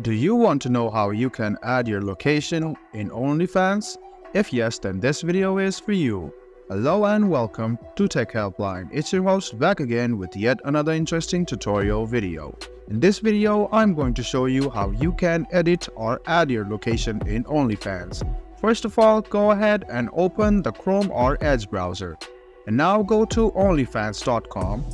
Do you want to know how you can add your location in OnlyFans? If yes, then this video is for you. Hello and welcome to Tech Helpline. It's your host back again with yet another interesting tutorial video. In this video, I'm going to show you how you can edit or add your location in OnlyFans. First of all, go ahead and open the Chrome or Edge browser. And now go to onlyfans.com.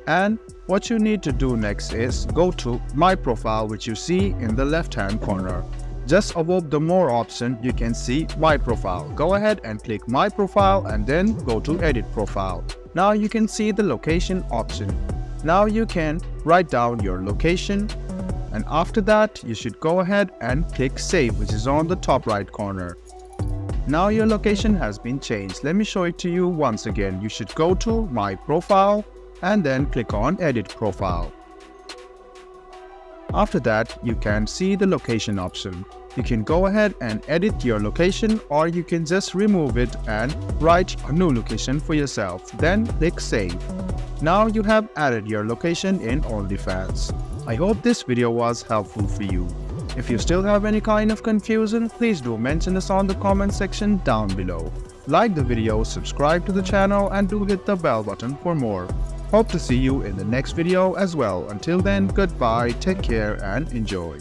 And what you need to do next is go to My Profile, which you see in the left hand corner. Just above the More option, you can see My Profile. Go ahead and click My Profile and then go to Edit Profile. Now you can see the location option. Now you can write down your location, and after that you should go ahead and click Save, which is on the top right corner. Now your location has been changed. Let me show it to you once again. You should go to My Profile and then click on Edit Profile. After that, you can see the location option. You can go ahead and edit your location, or you can just remove it and write a new location for yourself. Then click Save. Now you have added your location in OnlyFans. I hope this video was helpful for you. If you still have any kind of confusion, please do mention us on the comment section down below. Like the video, subscribe to the channel, and do hit the bell button for more. Hope to see you in the next video as well. Until then, goodbye, take care and enjoy.